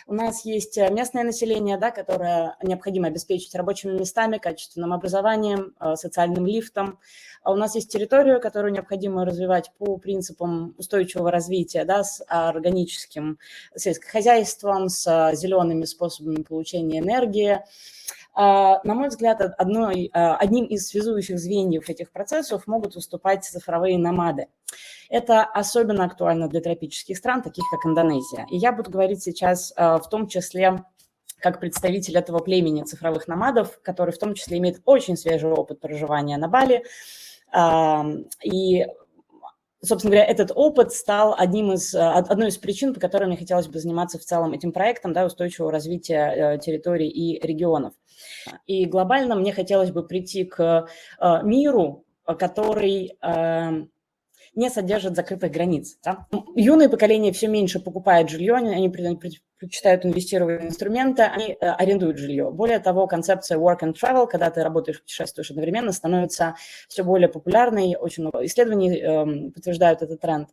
У нас есть местное население, да, которое необходимо обеспечить рабочими местами, качественным образованием, социальным лифтом. А у нас есть территорию, которую необходимо развивать по принципам устойчивого развития, да, с органическим сельскохозяйством, с зелеными способами получения энергии. На мой взгляд, одним из связующих звеньев этих процессов могут выступать цифровые номады. Это особенно актуально для тропических стран, таких как Индонезия. И я буду говорить сейчас в том числе как представитель этого племени цифровых номадов, который в том числе имеет очень свежий опыт проживания на Бали. И, собственно говоря, этот опыт стал одной из причин, по которой мне хотелось бы заниматься в целом этим проектом, да, устойчивого развития территорий и регионов. И глобально мне хотелось бы прийти к миру, который не содержит закрытых границ. Да? Юное поколение все меньше покупает жилье, они предпочитают инвестировать в инструменты, они арендуют жилье. Более того, концепция work and travel, когда ты работаешь, путешествуешь одновременно, становится все более популярной. Очень много исследований подтверждают этот тренд.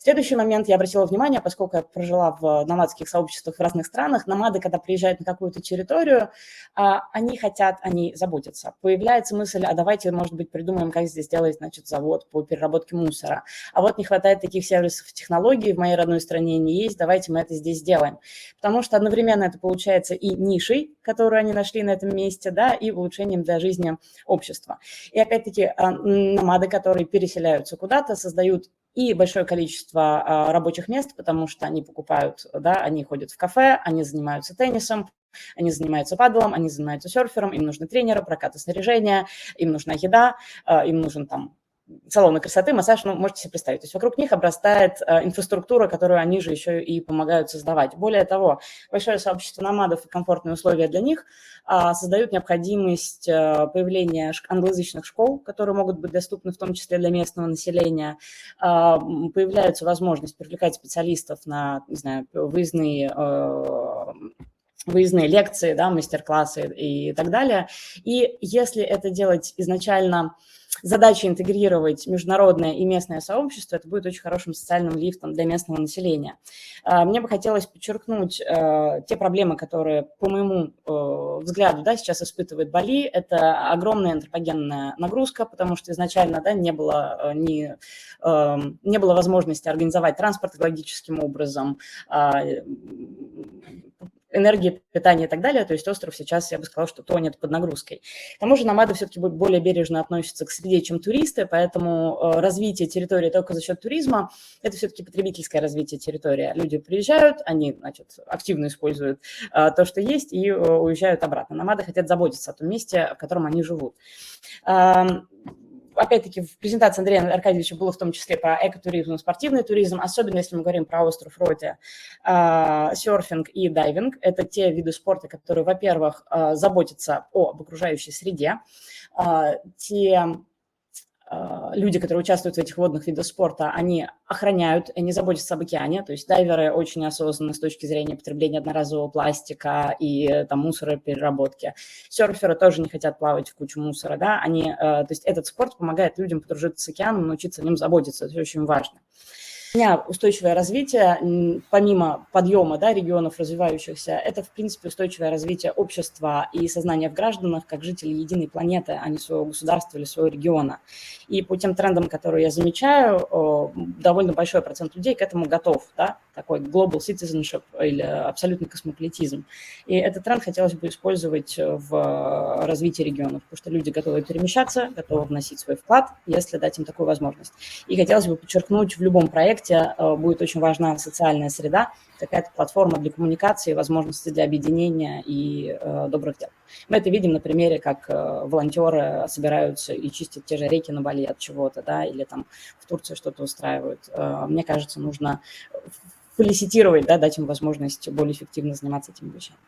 Следующий момент я обратила внимание, поскольку я прожила в номадских сообществах в разных странах, номады, когда приезжают на какую-то территорию, они заботятся. Появляется мысль, а давайте, может быть, придумаем, как здесь сделать, значит, завод по переработке мусора. А вот не хватает таких сервисов и технологий, в моей родной стране не есть, давайте мы это здесь сделаем. Потому что одновременно это получается и нишей, которую они нашли на этом месте, да, и улучшением для жизни общества. И опять-таки номады, которые переселяются куда-то, создают и большое количество рабочих мест, потому что они покупают, да, они ходят в кафе, они занимаются теннисом, они занимаются падлом, они занимаются серфером, им нужны тренеры, прокаты снаряжения, им нужна еда, им нужен там салоны красоты, массаж, можете себе представить. То есть вокруг них обрастает инфраструктура, которую они же еще и помогают создавать. Более того, большое сообщество номадов и комфортные условия для них создают необходимость появления англоязычных школ, которые могут быть доступны в том числе для местного населения. Появляется возможность привлекать специалистов на, не знаю, выездные лекции, да, мастер-классы и так далее. И если это делать изначально, задача интегрировать международное и местное сообщество, это будет очень хорошим социальным лифтом для местного населения. Мне бы хотелось подчеркнуть те проблемы, которые, по моему взгляду, да, сейчас испытывает Бали. Это огромная антропогенная нагрузка, потому что изначально, да, не было возможности организовать транспорт экологическим образом, энергии, питания и так далее, то есть остров сейчас, я бы сказала, что тонет под нагрузкой. К тому же номады все-таки более бережно относятся к среде, чем туристы, поэтому развитие территории только за счет туризма – это все-таки потребительское развитие территории. Люди приезжают, они, значит, активно используют то, что есть, и уезжают обратно. Номады хотят заботиться о том месте, в котором они живут. Опять-таки, в презентации Андрея Аркадьевича было в том числе про экотуризм и спортивный туризм, особенно если мы говорим про остров Роте, серфинг и дайвинг. Это те виды спорта, которые, во-первых, заботятся об окружающей среде. Те люди, которые участвуют в этих водных видах спорта, они охраняют, они заботятся об океане, то есть дайверы очень осознанны с точки зрения потребления одноразового пластика и там мусоропереработки. Серферы тоже не хотят плавать в кучу мусора, да, то есть этот спорт помогает людям подружиться с океаном, научиться о нем заботиться, это очень важно. Для меня устойчивое развитие, помимо подъема, да, регионов развивающихся, это, в принципе, устойчивое развитие общества и сознания в гражданах, как жителей единой планеты, а не своего государства или своего региона. И по тем трендам, которые я замечаю, довольно большой процент людей к этому готов, да, такой global citizenship или абсолютный космополитизм. И этот тренд хотелось бы использовать в развитии регионов, потому что люди готовы перемещаться, готовы вносить свой вклад, если дать им такую возможность. И хотелось бы подчеркнуть, в любом проекте будет очень важна социальная среда, какая-то платформа для коммуникации, возможности для объединения и добрых дел. Мы это видим на примере, как волонтеры собираются и чистят те же реки на Бали от чего-то, да, или там в Турции что-то устраивают. Мне кажется, нужно фелиситировать, да, дать им возможность более эффективно заниматься этими вещами.